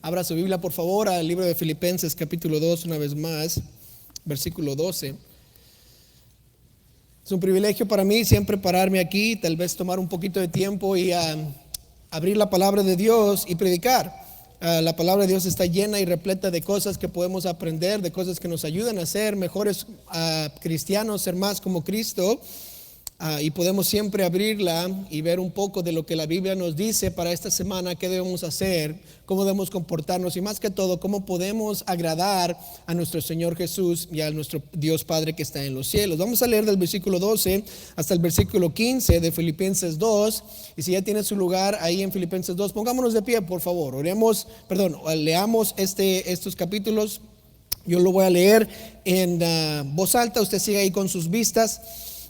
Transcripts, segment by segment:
Abra su Biblia, por favor, al libro de Filipenses, capítulo 2, una vez más, versículo 12. Es un privilegio para mí siempre pararme aquí, tal vez tomar un poquito de tiempo y abrir la palabra de Dios y predicar. La palabra de Dios está llena y repleta de cosas que podemos aprender, de cosas que nos ayudan a ser mejores cristianos, ser más como Cristo. Y podemos siempre abrirla y ver un poco de lo que la Biblia nos dice para esta semana, qué debemos hacer, cómo debemos comportarnos y más que todo, cómo podemos agradar a nuestro Señor Jesús y a nuestro Dios Padre que está en los cielos. Vamos a leer del versículo 12 hasta el versículo 15 de Filipenses 2. Y si ya tiene su lugar ahí en Filipenses 2, pongámonos de pie, por favor. Leamos estos capítulos. Yo lo voy a leer en voz alta, usted siga ahí con sus vistas.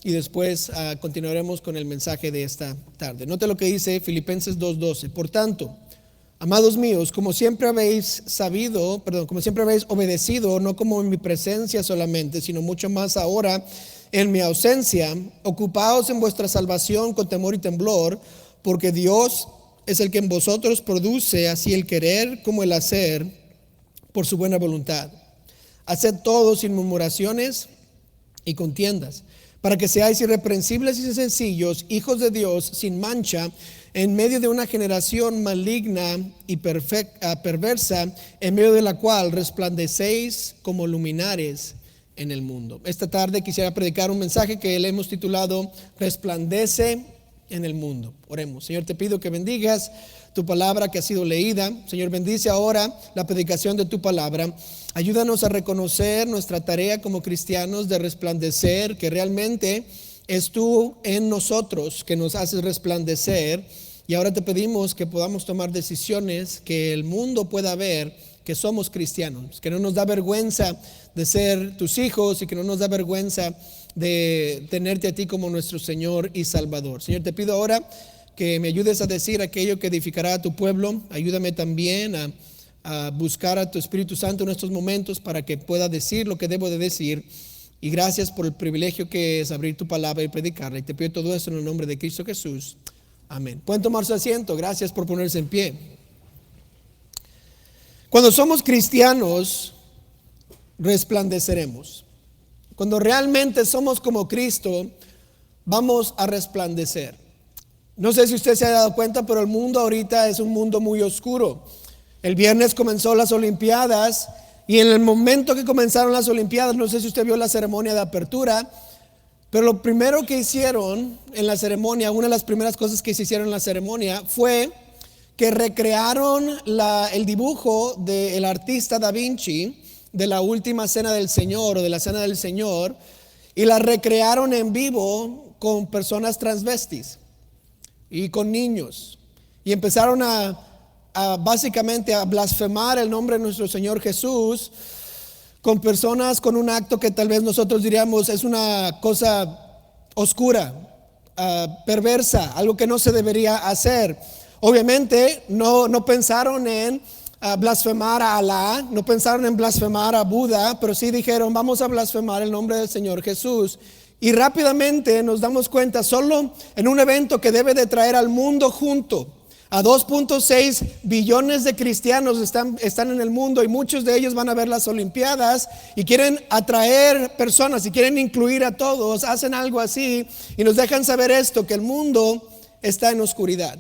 Y después continuaremos con el mensaje de esta tarde. Note lo que dice Filipenses 2:12. Por tanto, amados míos, como siempre habéis obedecido, no como en mi presencia solamente, sino mucho más ahora en mi ausencia, ocupaos en vuestra salvación con temor y temblor, porque Dios es el que en vosotros produce así el querer como el hacer por su buena voluntad. Haced todo sin murmuraciones y contiendas, para que seáis irreprensibles y sencillos, hijos de Dios, sin mancha, en medio de una generación maligna y perversa, en medio de la cual resplandecéis como luminares en el mundo. Esta tarde quisiera predicar un mensaje que le hemos titulado Resplandece en el mundo. Oremos. Señor, te pido que bendigas tu palabra que ha sido leída. Señor, bendice ahora la predicación de tu palabra. Ayúdanos a reconocer nuestra tarea como cristianos de resplandecer, que realmente es tú en nosotros que nos haces resplandecer. Y ahora te pedimos que podamos tomar decisiones, que el mundo pueda ver que somos cristianos, que no nos da vergüenza de ser tus hijos y que no nos da vergüenza de tenerte a ti como nuestro Señor y Salvador. Señor, te pido ahora que me ayudes a decir aquello que edificará a tu pueblo. Ayúdame también a buscar a tu Espíritu Santo en estos momentos para que pueda decir lo que debo de decir. Y gracias por el privilegio que es abrir tu palabra y predicarla. Y te pido todo esto en el nombre de Cristo Jesús. Amén. Pueden tomar su asiento. Gracias por ponerse en pie. Cuando somos cristianos, resplandeceremos. Cuando realmente somos como Cristo, vamos a resplandecer. No sé si usted se ha dado cuenta, pero el mundo ahorita es un mundo muy oscuro. El viernes comenzó las Olimpiadas y en el momento que comenzaron las Olimpiadas, no sé si usted vio la ceremonia de apertura, pero lo primero que hicieron en la ceremonia, una de las primeras cosas que se hicieron en la ceremonia fue que recrearon el dibujo del artista Da Vinci de la última cena del Señor o de la cena del Señor, y la recrearon en vivo con personas transvestis y con niños, y empezaron básicamente a blasfemar el nombre de nuestro Señor Jesús con personas con un acto que tal vez nosotros diríamos es una cosa oscura, perversa, algo que no se debería hacer. Obviamente no pensaron en blasfemar a Alá, no pensaron en blasfemar a Buda, pero sí dijeron vamos a blasfemar el nombre del Señor Jesús. Y rápidamente nos damos cuenta, solo en un evento que debe de traer al mundo junto, a 2.6 billones de cristianos están en el mundo, y muchos de ellos van a ver las Olimpiadas y quieren atraer personas y quieren incluir a todos. Hacen algo así y nos dejan saber esto, que el mundo está en oscuridad.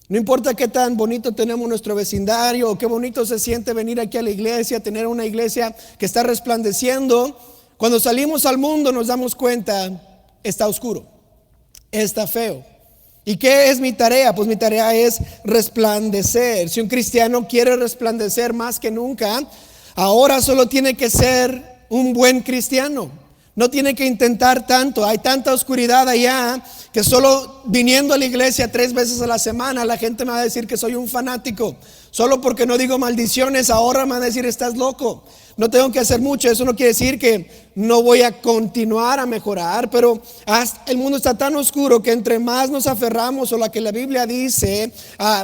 No importa qué tan bonito tenemos nuestro vecindario o qué bonito se siente venir aquí a la iglesia, tener una iglesia que está resplandeciendo, cuando salimos al mundo nos damos cuenta, está oscuro, está feo. ¿Y qué es mi tarea? Pues mi tarea es resplandecer. Si un cristiano quiere resplandecer más que nunca, ahora solo tiene que ser un buen cristiano. No tiene que intentar tanto. Hay tanta oscuridad allá que solo viniendo a la iglesia 3 veces a la semana la gente me va a decir que soy un fanático. Solo porque no digo maldiciones ahora me van a decir estás loco. No tengo que hacer mucho. Eso no quiere decir que no voy a continuar a mejorar, pero el mundo está tan oscuro que entre más nos aferramos a lo que la Biblia dice,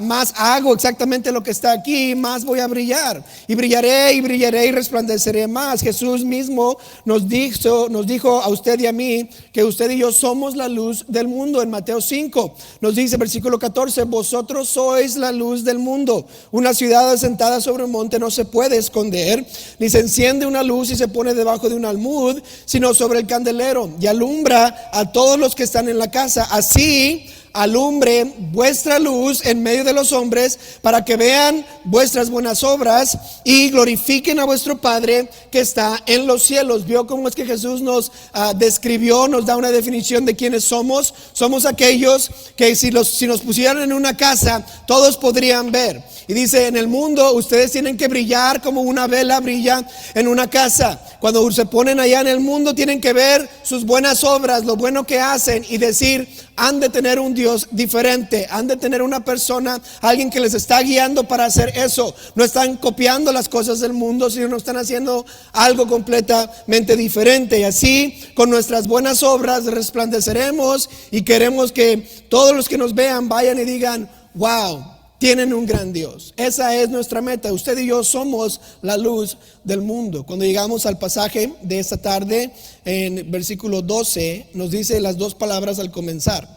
más hago exactamente lo que está aquí, más voy a brillar. Y brillaré y resplandeceré más. Jesús mismo nos dijo a usted y a mí que usted y yo somos la luz del mundo. En Mateo 5 nos dice, versículo 14, vosotros sois la luz del mundo. una ciudad asentada sobre un monte no se puede esconder, ni se enciende una luz y se pone debajo de un almud, sino sobre el candelero, y alumbra a todos los que están en la casa. Así alumbre vuestra luz en medio de los hombres, para que vean vuestras buenas obras y glorifiquen a vuestro Padre que está en los cielos. ¿Vio cómo es que Jesús nos describió, nos da una definición de quiénes somos? Somos aquellos que si nos pusieran en una casa, todos podrían ver. Y dice, en el mundo ustedes tienen que brillar como una vela brilla en una casa. Cuando se ponen allá en el mundo, tienen que ver sus buenas obras, lo bueno que hacen, y decir, han de tener un Dios diferente, han de tener una persona, alguien que les está guiando para hacer eso. No están copiando las cosas del mundo, sino están haciendo algo completamente diferente. Y así, con nuestras buenas obras resplandeceremos, y queremos que todos los que nos vean vayan y digan, wow, tienen un gran Dios. Esa es nuestra meta. Usted y yo somos la luz del mundo. Cuando llegamos al pasaje de esta tarde, en versículo 12, nos dice las dos palabras al comenzar: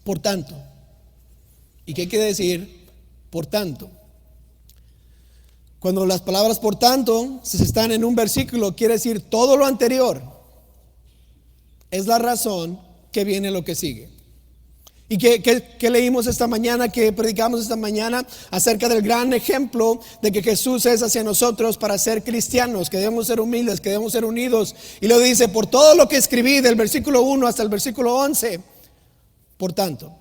por tanto. ¿Y qué quiere decir por tanto? Cuando las palabras por tanto se están en un versículo, quiere decir todo lo anterior es la razón que viene lo que sigue. ¿Y qué leímos esta mañana, que predicamos esta mañana? Acerca del gran ejemplo de que Jesús es hacia nosotros para ser cristianos, que debemos ser humildes, que debemos ser unidos. Y lo dice, por todo lo que escribí del versículo 1 hasta el versículo 11, por tanto.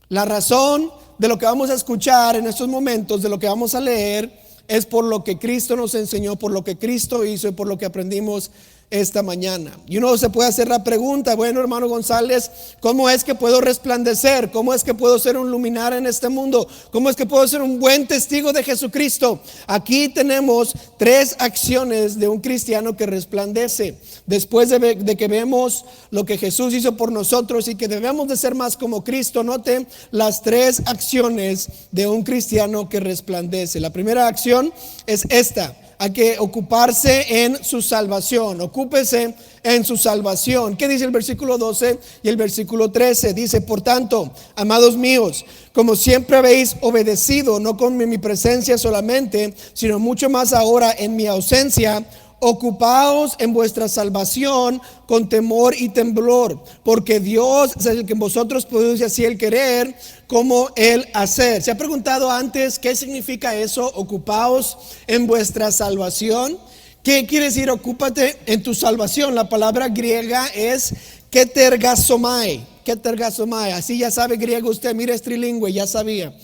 La razón de lo que vamos a escuchar en estos momentos, de lo que vamos a leer, es por lo que Cristo nos enseñó, por lo que Cristo hizo y por lo que aprendimos esta mañana. Y uno se puede hacer la pregunta, bueno, hermano González, ¿cómo es que puedo resplandecer? ¿Cómo es que puedo ser un luminar en este mundo? ¿Cómo es que puedo ser un buen testigo de Jesucristo? Aquí tenemos 3 acciones de un cristiano que resplandece. Después de que vemos lo que Jesús hizo por nosotros y que debemos de ser más como Cristo, note las 3 acciones de un cristiano que resplandece. La primera acción es esta: hay que ocuparse en su salvación. Ocúpese en su salvación. ¿Qué dice el versículo 12 y el versículo 13? Dice, por tanto, amados míos, como siempre habéis obedecido, no con mi presencia solamente, sino mucho más ahora en mi ausencia, ocupaos en vuestra salvación con temor y temblor, porque Dios es el que en vosotros produce así el querer como el hacer. ¿Se ha preguntado antes qué significa eso? Ocupaos en vuestra salvación. ¿Qué quiere decir ocúpate en tu salvación? La palabra griega es ketergasomai. Ketergasomai. Así ya sabe griego usted, mire, es trilingüe, ya sabía.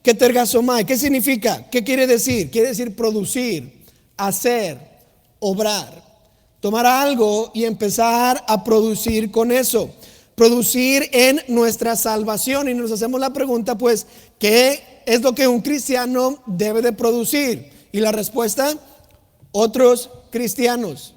Ketergasomai. ¿Qué significa? ¿Qué quiere decir? Quiere decir producir, hacer, obrar, tomar algo y empezar a producir con eso, producir en nuestra salvación. Y nos hacemos la pregunta, pues, ¿qué es lo que un cristiano debe de producir? Y la respuesta, otros cristianos.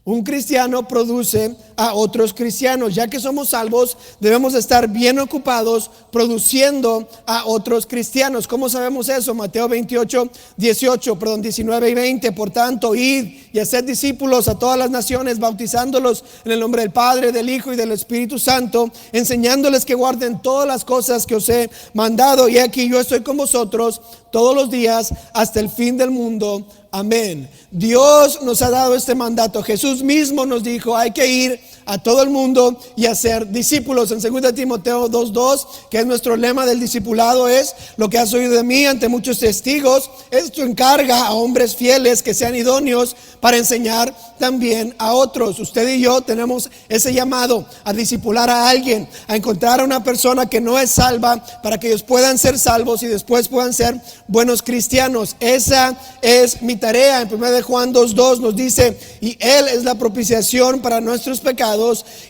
Un cristiano produce a otros cristianos. Ya que somos salvos, debemos estar bien ocupados produciendo a otros cristianos. ¿Cómo sabemos eso? Mateo 19 y 20. Por tanto, id y haced discípulos a todas las naciones, bautizándolos en el nombre del Padre, del Hijo y del Espíritu Santo, enseñándoles que guarden todas las cosas que os he mandado. Y aquí yo estoy con vosotros todos los días hasta el fin del mundo. Amén. Dios nos ha dado este mandato. Jesús mismo nos dijo, hay que ir a todo el mundo y hacer discípulos. En 2 Timoteo 2:2, que es nuestro lema del discipulado, es: lo que has oído de mí ante muchos testigos, esto encarga a hombres fieles que sean idóneos para enseñar también a otros. Usted y yo tenemos ese llamado a discipular a alguien, a encontrar a una persona que no es salva, para que ellos puedan ser salvos y después puedan ser buenos cristianos. Esa es mi tarea. En 1 Juan 2:2 nos dice, y Él es la propiciación para nuestros pecados,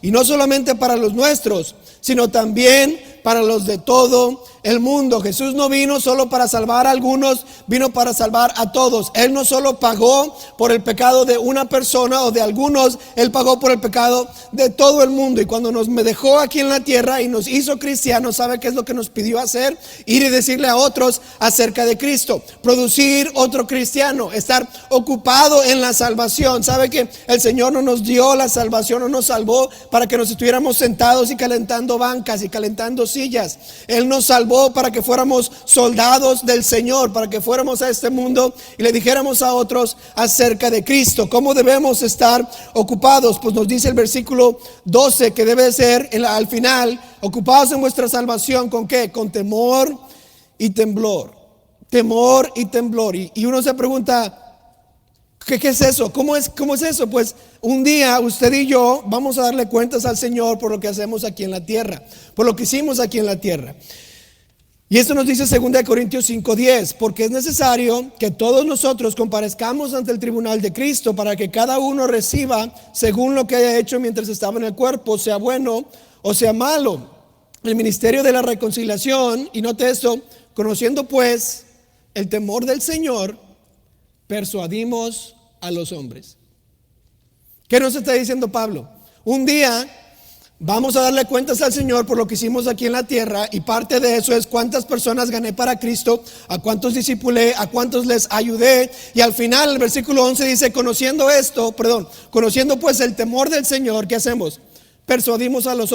y no solamente para los nuestros, sino también para los de todo el mundo. Jesús no vino solo para salvar a algunos, vino para salvar a todos. Él no solo pagó por el pecado de una persona o de algunos, Él pagó por el pecado de todo el mundo. Y cuando me dejó aquí en la tierra y nos hizo cristianos, ¿sabe qué es lo que nos pidió hacer? Ir y decirle a otros acerca de Cristo, producir otro cristiano, estar ocupado en la salvación. ¿Sabe que el Señor no nos dio la salvación, no nos salvó para que nos estuviéramos sentados y calentando bancas y calentando sillas? Él nos salvó salvó para que fuéramos soldados del Señor, para que fuéramos a este mundo y le dijéramos a otros acerca de Cristo. ¿Cómo debemos estar ocupados? Pues nos dice el versículo 12 que debe ser al final, ocupados en vuestra salvación. ¿Con qué? Con temor y temblor. Temor y temblor. Y uno se pregunta, ¿qué es eso? ¿Cómo es eso? Pues un día usted y yo vamos a darle cuentas al Señor por lo que hacemos aquí en la tierra, por lo que hicimos aquí en la tierra. Y esto nos dice 2 Corintios 5:10, porque es necesario que todos nosotros comparezcamos ante el tribunal de Cristo para que cada uno reciba según lo que haya hecho mientras estaba en el cuerpo, sea bueno o sea malo. El ministerio de la reconciliación, y note esto, conociendo pues el temor del Señor, persuadimos a los hombres. ¿Qué nos está diciendo Pablo? Un día vamos a darle cuentas al Señor por lo que hicimos aquí en la tierra, y parte de eso es cuántas personas gané para Cristo, a cuántos discipulé, a cuántos les ayudé. Y al final el versículo 11 dice, conociendo pues el temor del Señor, ¿qué hacemos? Persuadimos a los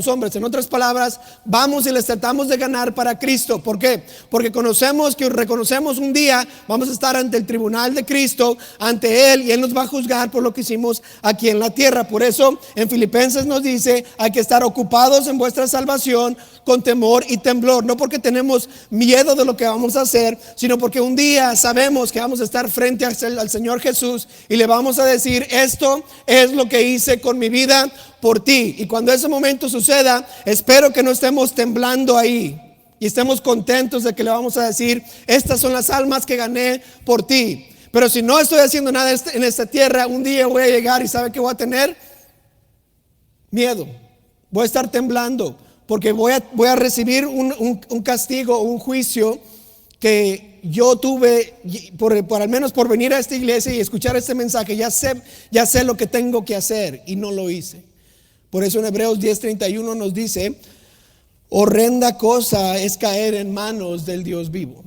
hombres. En otras palabras, vamos y les tratamos de ganar para Cristo. ¿Por qué? Porque reconocemos un día vamos a estar ante el tribunal de Cristo, ante Él, y Él nos va a juzgar por lo que hicimos aquí en la tierra. Por eso en Filipenses nos dice, hay que estar ocupados en vuestra salvación con temor y temblor. No porque tenemos miedo de lo que vamos a hacer, sino porque un día sabemos que vamos a estar frente al Señor Jesús y le vamos a decir, esto es lo que hice con mi vida por ti. Y cuando ese momento suceda, espero que no estemos temblando ahí y estemos contentos de que le vamos a decir, estas son las almas que gané por ti. Pero si no estoy haciendo nada en esta tierra, un día voy a llegar y ¿sabe qué voy a tener? Miedo. Voy a estar temblando porque voy a recibir un castigo, un juicio que yo tuve por al menos por venir a esta iglesia y escuchar este mensaje. Ya sé lo que tengo que hacer y no lo hice. Por eso en Hebreos 10:31 nos dice, horrenda cosa es caer en manos del Dios vivo.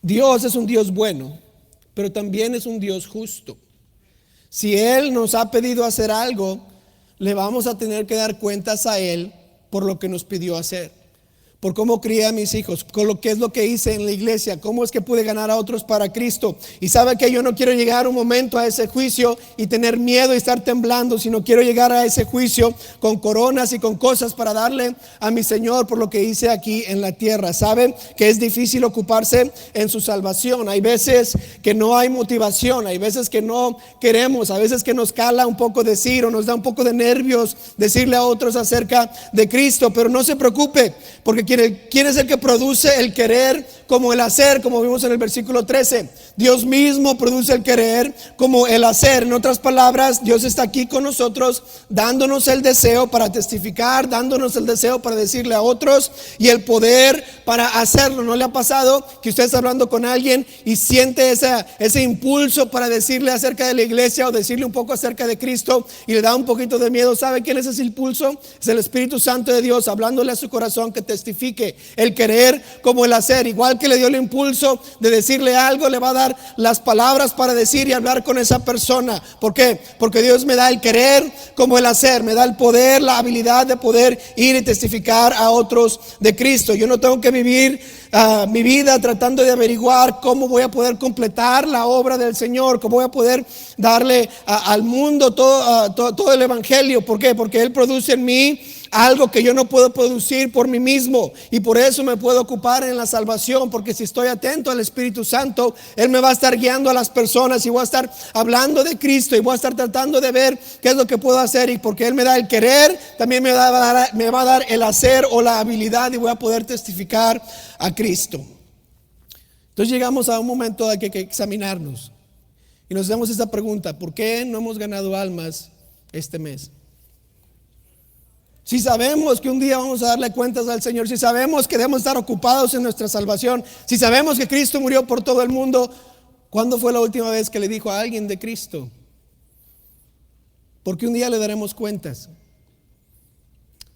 Dios es un Dios bueno, pero también es un Dios justo. Si Él nos ha pedido hacer algo, le vamos a tener que dar cuentas a Él por lo que nos pidió hacer. Por cómo crié a mis hijos, con lo que es lo que hice en la iglesia, cómo es que pude ganar a otros para Cristo. Y sabe que yo no quiero llegar un momento a ese juicio y tener miedo y estar temblando, sino quiero llegar a ese juicio con coronas y con cosas para darle a mi Señor por lo que hice aquí en la tierra. Saben que es difícil ocuparse en su salvación. Hay veces que no hay motivación, hay veces que no queremos, a veces que nos cala un poco decir o nos da un poco de nervios decirle a otros acerca de Cristo. Pero no se preocupe, porque ¿quién es el que produce el querer como el hacer? Como vimos en el versículo 13, Dios mismo produce el querer como el hacer. En otras palabras, Dios está aquí con nosotros, dándonos el deseo para testificar, dándonos el deseo para decirle a otros y el poder para hacerlo. ¿No le ha pasado que usted está hablando con alguien y siente ese impulso para decirle acerca de la iglesia o decirle un poco acerca de Cristo y le da un poquito de miedo? ¿Sabe quién es ese impulso? Es el Espíritu Santo de Dios hablándole a su corazón que testifique el querer como el hacer. Igual que le dio el impulso de decirle algo, le va a dar las palabras para decir y hablar con esa persona. ¿Por qué? Porque Dios me da el querer como el hacer, me da el poder, la habilidad de poder ir y testificar a otros de Cristo. Yo no tengo que vivir mi vida tratando de averiguar cómo voy a poder completar la obra del Señor, cómo voy a poder darle al mundo todo el evangelio. ¿Por qué? Porque Él produce en mí algo que yo no puedo producir por mí mismo, y por eso me puedo ocupar en la salvación, porque si estoy atento al Espíritu Santo, Él me va a estar guiando a las personas y voy a estar hablando de Cristo y voy a estar tratando de ver qué es lo que puedo hacer. Y porque Él me da el querer, también me va a dar el hacer o la habilidad, y voy a poder testificar a Cristo. Entonces llegamos a un momento de que hay que examinarnos y nos hacemos esta pregunta: ¿por qué no hemos ganado almas este mes? Si sabemos que un día vamos a darle cuentas al Señor, si sabemos que debemos estar ocupados en nuestra salvación, si sabemos que Cristo murió por todo el mundo, ¿cuándo fue la última vez que le dijo a alguien de Cristo? Porque un día le daremos cuentas.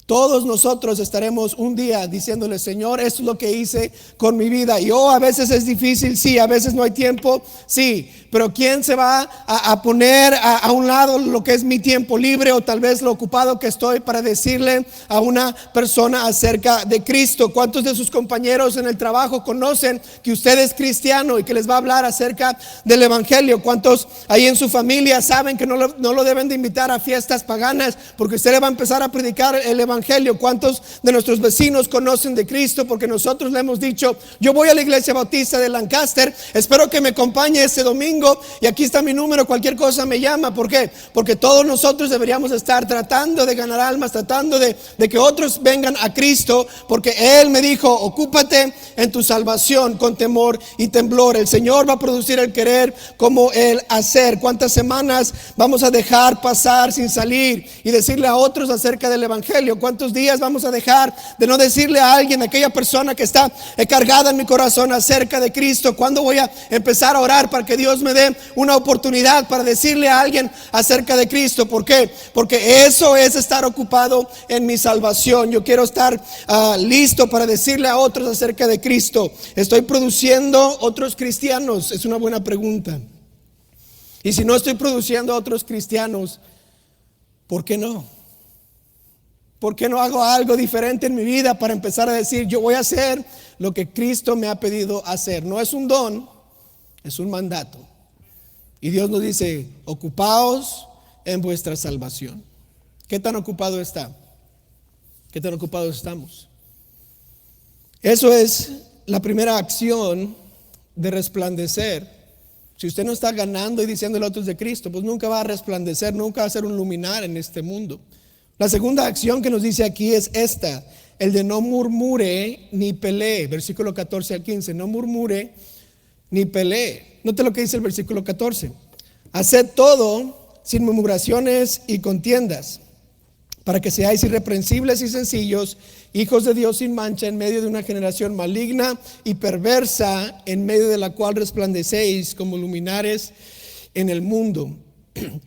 Todos nosotros estaremos un día diciéndole: Señor, esto es lo que hice con mi vida. Y a veces es difícil, sí, a veces no hay tiempo, sí. Pero ¿quién se va a poner a un lado lo que es mi tiempo libre o tal vez lo ocupado que estoy para decirle a una persona acerca de Cristo? ¿Cuántos de sus compañeros en el trabajo conocen que usted es cristiano y que les va a hablar acerca del evangelio? ¿Cuántos ahí en su familia saben que no lo deben de invitar a fiestas paganas porque usted le va a empezar a predicar el evangelio? ¿Cuántos de nuestros vecinos conocen de Cristo porque nosotros le hemos dicho: yo voy a la iglesia bautista de Lancaster, espero que me acompañe este domingo y aquí está mi número, cualquier cosa me llama? ¿Por qué? Porque todos nosotros deberíamos estar tratando de ganar almas, tratando de que otros vengan a Cristo, porque Él me dijo: ocúpate en tu salvación con temor y temblor. El Señor va a producir el querer como el hacer. ¿Cuántas semanas vamos a dejar pasar sin salir y decirle a otros acerca del evangelio? ¿Cuántos días vamos a dejar de no decirle a alguien, a aquella persona que está cargada en mi corazón acerca de Cristo? ¿Cuándo voy a empezar a orar para que Dios me dé una oportunidad para decirle a alguien acerca de Cristo? ¿Por qué? Porque eso es estar ocupado en mi salvación. Yo quiero estar listo para decirle a otros acerca de Cristo. ¿Estoy produciendo otros cristianos? Es una buena pregunta. Y si no estoy produciendo otros cristianos, ¿por qué no? ¿Por qué no hago algo diferente en mi vida para empezar a decir: yo voy a hacer lo que Cristo me ha pedido hacer? No es un don, es un mandato. Y Dios nos dice: ocupaos en vuestra salvación. ¿Qué tan ocupado está? ¿Qué tan ocupados estamos? Eso es la primera acción de resplandecer. Si usted no está ganando y diciéndole a otros de Cristo, pues nunca va a resplandecer, nunca va a ser un luminar en este mundo. La segunda acción que nos dice aquí es esta: el de no murmure ni pelee. Versículo 14 al 15. No murmure ni pelee. Note lo que dice el versículo 14: haced todo sin murmuraciones y contiendas, para que seáis irreprensibles y sencillos, hijos de Dios sin mancha, en medio de una generación maligna y perversa, en medio de la cual resplandecéis como luminares en el mundo.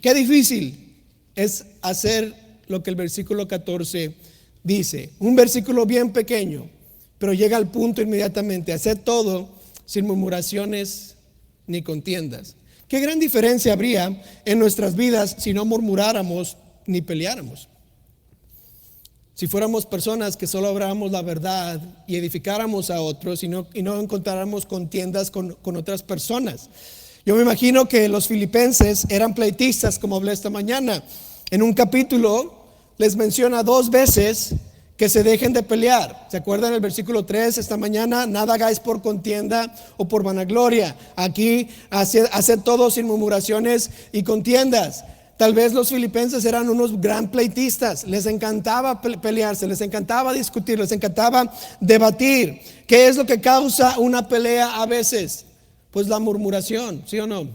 Qué difícil es hacer lo que el versículo 14 dice. Un versículo bien pequeño, pero llega al punto inmediatamente: haced todo sin murmuraciones ni contiendas. Qué gran diferencia habría en nuestras vidas si no murmuráramos ni peleáramos. Si fuéramos personas que solo habláramos la verdad y edificáramos a otros y no encontráramos contiendas con otras personas. Yo me imagino que los filipenses eran pleitistas, como hablé esta mañana. En un capítulo les menciona 2 veces que se dejen de pelear. ¿Se acuerdan el versículo 3 esta mañana? Nada hagáis por contienda o por vanagloria. Aquí haced todo sin murmuraciones y contiendas. Tal vez los filipenses eran unos gran pleitistas. Les encantaba pelearse, les encantaba discutir, les encantaba debatir. ¿Qué es lo que causa una pelea a veces? Pues la murmuración, ¿sí o no?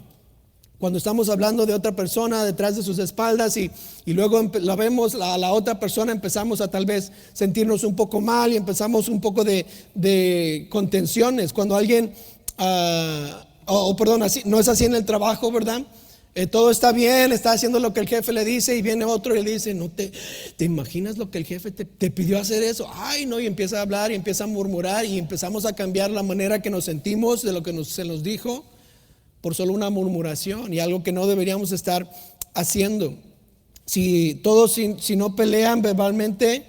Cuando estamos hablando de otra persona detrás de sus espaldas y luego la vemos a la otra persona, empezamos a tal vez sentirnos un poco mal y empezamos un poco de contenciones. Cuando alguien, así, no es así en el trabajo, ¿verdad? Todo está bien, está haciendo lo que el jefe le dice y viene otro y le dice: no te imaginas lo que el jefe te pidió hacer eso. Ay, no, y empieza a hablar y empieza a murmurar y empezamos a cambiar la manera que nos sentimos de lo que se nos dijo por solo una murmuración y algo que no deberíamos estar haciendo. Si no pelean verbalmente,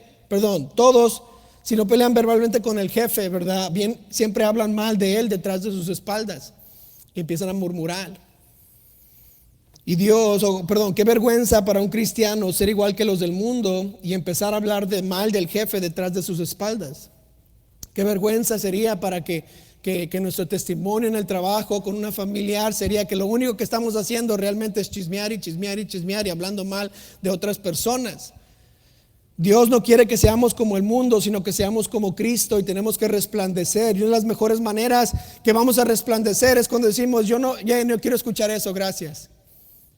si no pelean verbalmente con el jefe, ¿verdad? Bien, siempre hablan mal de él detrás de sus espaldas y empiezan a murmurar. Y qué vergüenza para un cristiano ser igual que los del mundo y empezar a hablar mal del jefe detrás de sus espaldas. Qué vergüenza sería para que nuestro testimonio en el trabajo con una familiar sería que lo único que estamos haciendo realmente es chismear y hablando mal de otras personas. Dios no quiere que seamos como el mundo, sino que seamos como Cristo, y tenemos que resplandecer. Y una de las mejores maneras que vamos a resplandecer es cuando decimos: yo no quiero escuchar eso, gracias.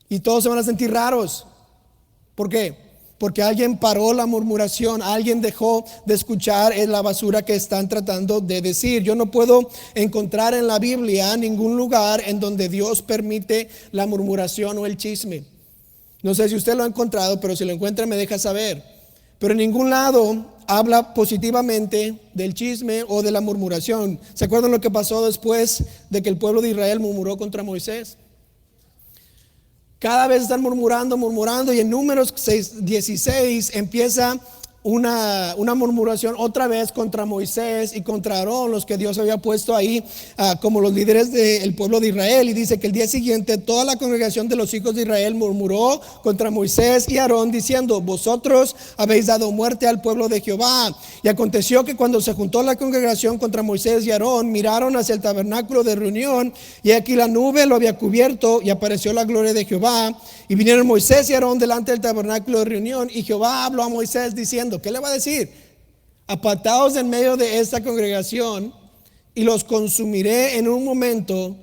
Y todos se van a sentir raros. ¿Por qué? Porque alguien paró la murmuración, alguien dejó de escuchar la basura que están tratando de decir. Yo no puedo encontrar en la Biblia ningún lugar en donde Dios permite la murmuración o el chisme. No sé si usted lo ha encontrado, pero si lo encuentra me deja saber. pero en ningún lado habla positivamente del chisme o de la murmuración. ¿Se acuerdan lo que pasó después de que el pueblo de Israel murmuró contra Moisés? Cada vez están murmurando, y en Números 16 empieza una murmuración otra vez contra Moisés y contra Aarón, los que Dios había puesto ahí como los líderes del pueblo de Israel. Y dice que el día siguiente toda la congregación de los hijos de Israel murmuró contra Moisés y Aarón, diciendo: vosotros habéis dado muerte al pueblo de Jehová. Y aconteció que cuando se juntó la congregación contra Moisés y Aarón, miraron hacia el tabernáculo de reunión, y aquí la nube lo había cubierto, y apareció la gloria de Jehová. Y vinieron Moisés y Aarón delante del tabernáculo de reunión, y Jehová habló a Moisés diciendo, ¿qué le va a decir? Apartaos en medio de esta congregación, y los consumiré en un momento.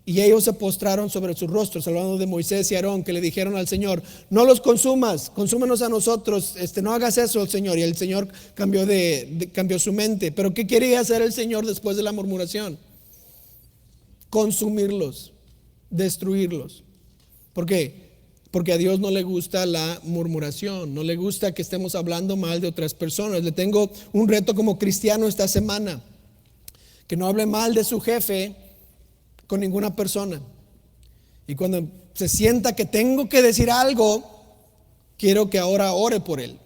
Y ellos se postraron sobre sus rostros, hablando de Moisés y Aarón, que le dijeron al Señor: no los consumas, consúmenos a nosotros, no hagas eso, Señor. Y el Señor cambió su mente. Pero ¿qué quería hacer el Señor después de la murmuración? Consumirlos, destruirlos. ¿Por qué? Porque a Dios no le gusta la murmuración, no le gusta que estemos hablando mal de otras personas. Le tengo un reto como cristiano esta semana: que no hable mal de su jefe con ninguna persona. Y cuando se sienta que tengo que decir algo, quiero que ahora ore por él,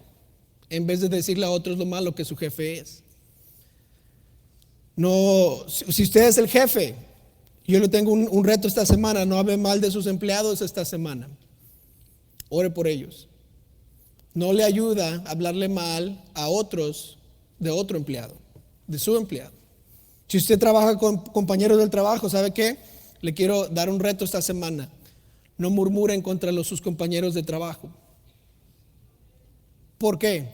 en vez de decirle a otros lo malo que su jefe es. No, si usted es el jefe, yo le tengo un reto esta semana: no hable mal de sus empleados esta semana. Ore por ellos. No le ayuda a hablarle mal a otros de otro empleado, de su empleado. Si usted trabaja con compañeros del trabajo, ¿sabe qué? Le quiero dar un reto esta semana: no murmuren contra sus compañeros de trabajo. ¿Por qué?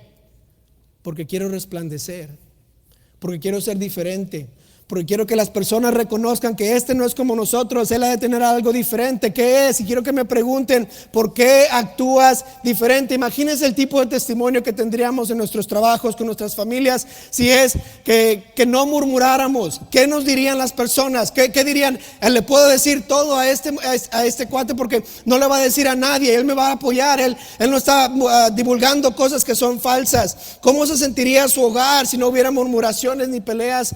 Porque quiero resplandecer, porque quiero ser diferente, porque quiero que las personas reconozcan que no es como nosotros, él ha de tener algo diferente. ¿Qué es? Y quiero que me pregunten: ¿por qué actúas diferente? Imagínense el tipo de testimonio que tendríamos en nuestros trabajos, con nuestras familias, si es que no murmuráramos. ¿Qué nos dirían las personas? ¿Qué dirían? Le puedo decir todo a este cuate porque no le va a decir a nadie, él me va a apoyar, él no está divulgando cosas que son falsas. ¿Cómo se sentiría su hogar si no hubiera murmuraciones ni peleas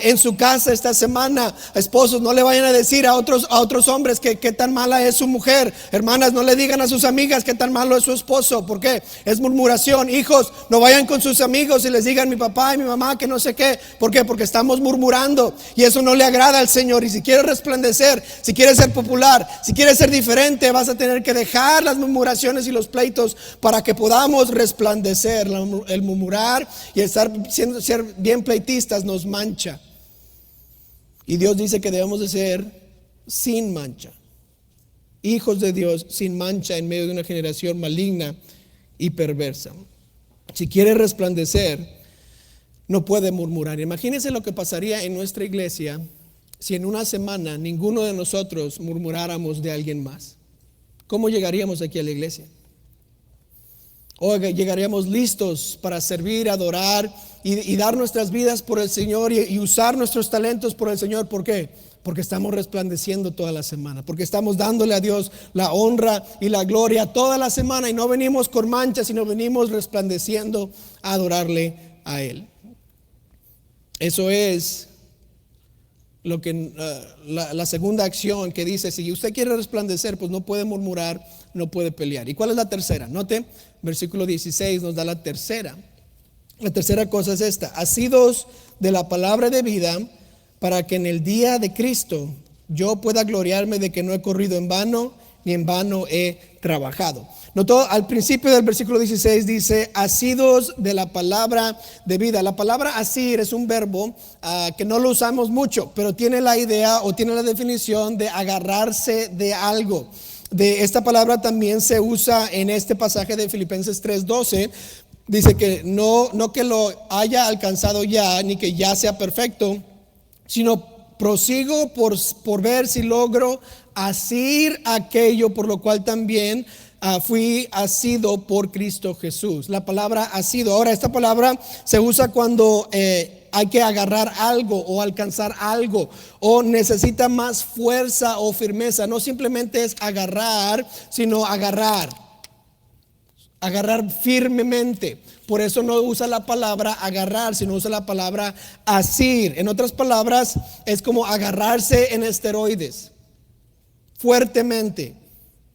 en su casa esta semana? Esposos, no le vayan a decir a otros hombres que tan mala es su mujer. Hermanas, no le digan a sus amigas que tan malo es su esposo. ¿Por qué? Es murmuración. Hijos, no vayan con sus amigos y les digan: mi papá y mi mamá que no sé qué. ¿Por qué? Porque estamos murmurando, y eso no le agrada al Señor. Y si quieres resplandecer, si quieres ser popular, si quieres ser diferente, vas a tener que dejar las murmuraciones y los pleitos para que podamos resplandecer. El murmurar y ser bien pleitistas nos mancha. Y Dios dice que debemos de ser sin mancha, hijos de Dios sin mancha en medio de una generación maligna y perversa. Si quiere resplandecer, no puede murmurar. Imagínense lo que pasaría en nuestra iglesia si en una semana ninguno de nosotros murmuráramos de alguien más. ¿Cómo llegaríamos aquí a la iglesia? Oiga, llegaríamos listos para servir, adorar y dar nuestras vidas por el Señor y usar nuestros talentos por el Señor. ¿Por qué? Porque estamos resplandeciendo toda la semana, porque estamos dándole a Dios la honra y la gloria toda la semana, y no venimos con manchas, sino venimos resplandeciendo a adorarle a Él. Eso es lo que la segunda acción que dice: si usted quiere resplandecer, pues no puede murmurar, no puede pelear. ¿Y cuál es la tercera? Note, versículo 16 nos da la tercera. La tercera cosa es esta: asidos de la palabra de vida, para que en el día de Cristo yo pueda gloriarme de que no he corrido en vano, ni en vano he trabajado. Notó, al principio del versículo 16 dice: asidos de la palabra de vida. La palabra asir es un verbo que no lo usamos mucho, pero tiene la idea o tiene la definición de agarrarse de algo. De esta palabra también se usa en este pasaje de Filipenses 3:12. Dice que no que lo haya alcanzado ya, ni que ya sea perfecto, sino prosigo por ver si logro asir aquello por lo cual también fui asido por Cristo Jesús. La palabra asido. Ahora, esta palabra se usa cuando hay que agarrar algo o alcanzar algo, o necesita más fuerza o firmeza. No simplemente es agarrar, sino agarrar. agarrar firmemente. Por eso no usa la palabra agarrar, sino usa la palabra asir. En otras palabras, es como agarrarse en esteroides, fuertemente.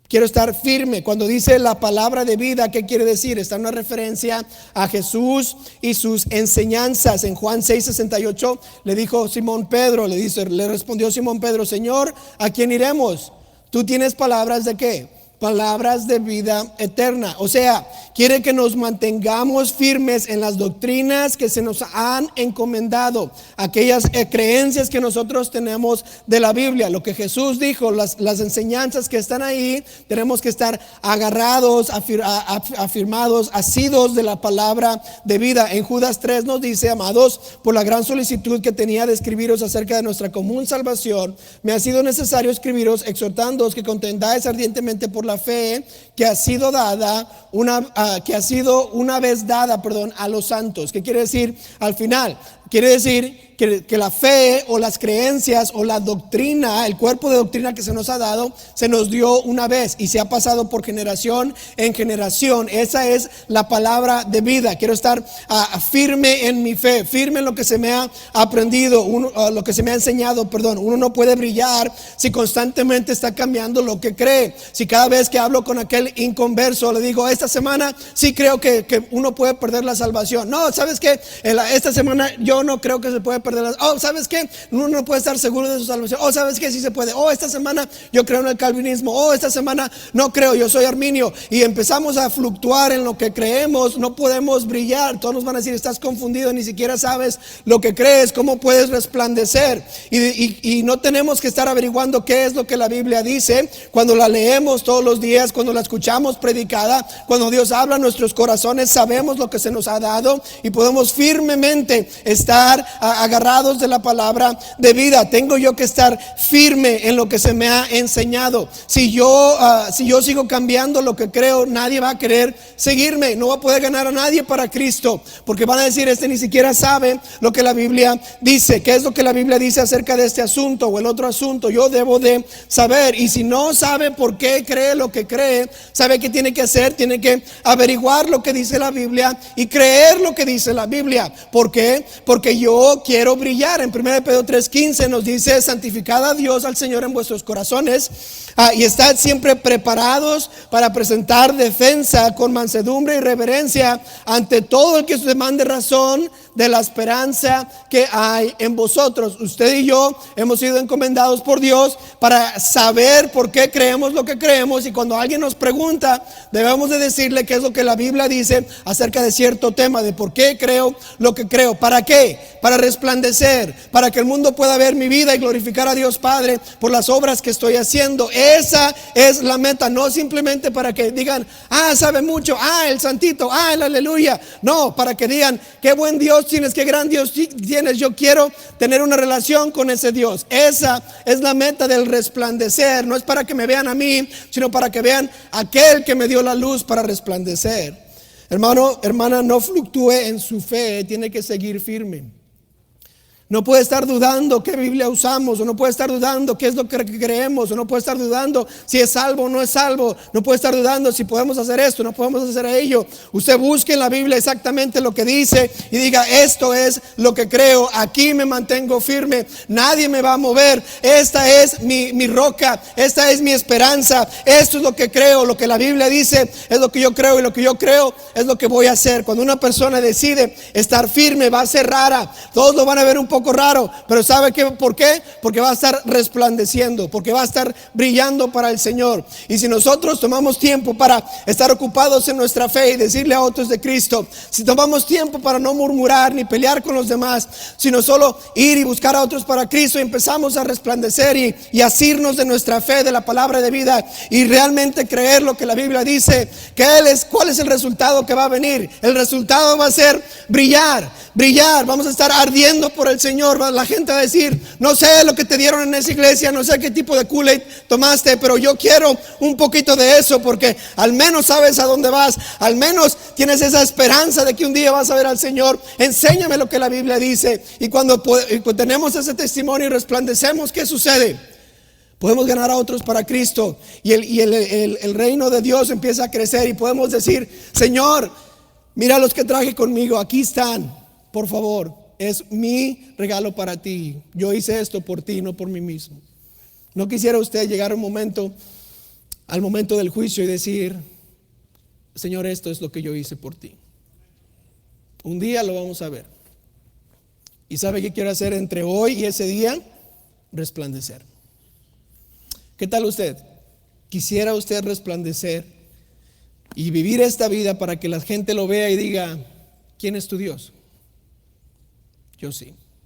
Quiero estar firme. Cuando dice la palabra de vida, ¿qué quiere decir? Está en una referencia a Jesús y sus enseñanzas. En Juan 6:68 le dijo Simón Pedro, le respondió Simón Pedro: Señor, ¿a quién iremos? Tú tienes palabras ¿de qué? Palabras de vida eterna. O sea, quiere que nos mantengamos firmes en las doctrinas que se nos han encomendado, aquellas creencias que nosotros tenemos de la Biblia, lo que Jesús dijo, las enseñanzas que están ahí. Tenemos que estar agarrados, afirmados, asidos de la palabra de vida. En Judas 3 nos dice: amados, por la gran solicitud que tenía de escribiros acerca de nuestra común salvación, me ha sido necesario escribiros exhortándoos que contendáis ardientemente por la fe que ha sido dada una vez dada a los santos. ¿Qué quiere decir al final? Quiere decir que la fe o las creencias o la doctrina, el cuerpo de doctrina que se nos ha dado, se nos dio una vez y se ha pasado por generación en generación. Esa es la palabra de vida. Quiero estar firme en mi fe, firme en lo que se me ha aprendido, lo que se me ha enseñado. Uno no puede brillar si constantemente está cambiando lo que cree. Si cada vez que hablo con aquel inconverso le digo: esta semana sí creo que uno puede perder la salvación. No, ¿sabes qué? Esta semana yo no creo que se puede perder la... ¿sabes qué? Uno no puede estar seguro de su salvación. ¿Sabes qué? Sí se puede. Esta semana yo creo en el calvinismo. Esta semana no creo, yo soy arminio. Y empezamos a fluctuar en lo que creemos. No podemos brillar. Todos nos van a decir: estás confundido, ni siquiera sabes lo que crees. ¿Cómo puedes resplandecer? Y no tenemos que estar averiguando qué es lo que la Biblia dice. Cuando la leemos todos los días, cuando la escuchamos predicada, cuando Dios habla a nuestros corazones, sabemos lo que se nos ha dado y podemos firmemente estar agarrados de la palabra de vida. Tengo yo que estar firme en lo que se me ha enseñado. Si yo sigo cambiando lo que creo, nadie va a querer seguirme. No va a poder ganar a nadie para Cristo, porque van a decir: este ni siquiera sabe lo que la Biblia dice. ¿Qué es lo que la Biblia dice acerca de este asunto o el otro asunto? Yo debo de saber. Y si no sabe por qué cree lo que cree, ¿sabe qué tiene que hacer? Tiene que averiguar lo que dice la Biblia y creer lo que dice la Biblia. ¿Por qué? Porque yo quiero brillar. En 1 Pedro 3:15 nos dice: santificad a Dios, al Señor, en vuestros corazones, y estad siempre preparados para presentar defensa con mansedumbre y reverencia ante todo el que os demande razón de la esperanza que hay en vosotros. Usted y yo hemos sido encomendados por Dios para saber por qué creemos lo que creemos, y cuando alguien nos pregunta, debemos de decirle qué es lo que la Biblia dice acerca de cierto tema, de por qué creo lo que creo. ¿Para qué? Para resplandecer, para que el mundo pueda ver mi vida y glorificar a Dios Padre por las obras que estoy haciendo. Esa es la meta, no simplemente para que digan: sabe mucho, el santito, el aleluya. No, para que digan: qué buen Dios tienes, qué gran Dios tienes. Yo quiero tener una relación con ese Dios. Esa es la meta del resplandecer. No es para que me vean a mí, sino para que vean a aquel que me dio la luz para resplandecer. Hermano, hermana, no fluctúe en su fe, tiene que seguir firme. No puede estar dudando qué Biblia usamos, o no puede estar dudando qué es lo que creemos, o no puede estar dudando si es salvo o no es salvo. No puede estar dudando si podemos hacer esto, no podemos hacer ello. Usted busque en la Biblia exactamente lo que dice y diga: esto es lo que creo, aquí me mantengo firme, nadie me va a mover. Esta es mi roca, esta es mi esperanza, esto es lo que creo, lo que la Biblia dice es lo que yo creo, y lo que yo creo es lo que voy a hacer. Cuando una persona decide estar firme, va a ser rara, todos lo van a ver un poco raro, pero ¿sabe por qué? Porque va a estar resplandeciendo, porque va a estar brillando para el Señor. Y si nosotros tomamos tiempo para estar ocupados en nuestra fe y decirle a otros de Cristo, si tomamos tiempo para no murmurar ni pelear con los demás, sino solo ir y buscar a otros para Cristo, y empezamos a resplandecer y asirnos de nuestra fe, de la palabra de vida, y realmente creer lo que la Biblia dice, ¿cuál es el resultado que va a venir? El resultado va a ser brillar. Vamos a estar ardiendo por el Señor. La gente va a decir: no sé lo que te dieron en esa iglesia, no sé qué tipo de Kool-Aid tomaste, pero yo quiero un poquito de eso, porque al menos sabes a dónde vas, al menos tienes esa esperanza de que un día vas a ver al Señor. Enséñame lo que la Biblia dice. Y cuando tenemos ese testimonio y resplandecemos, ¿qué sucede? Podemos ganar a otros para Cristo y el reino de Dios empieza a crecer y podemos decir: Señor, mira los que traje conmigo, aquí están, por favor, es mi regalo para ti. Yo hice esto por ti, no por mí mismo. ¿No quisiera usted llegar al momento del juicio y decir: Señor, esto es lo que yo hice por ti? Un día lo vamos a ver. ¿Y sabe qué quiero hacer entre hoy y ese día? Resplandecer. ¿Qué tal usted? ¿Quisiera usted resplandecer y vivir esta vida para que la gente lo vea y diga: ¿quién es tu Dios? Yo sí.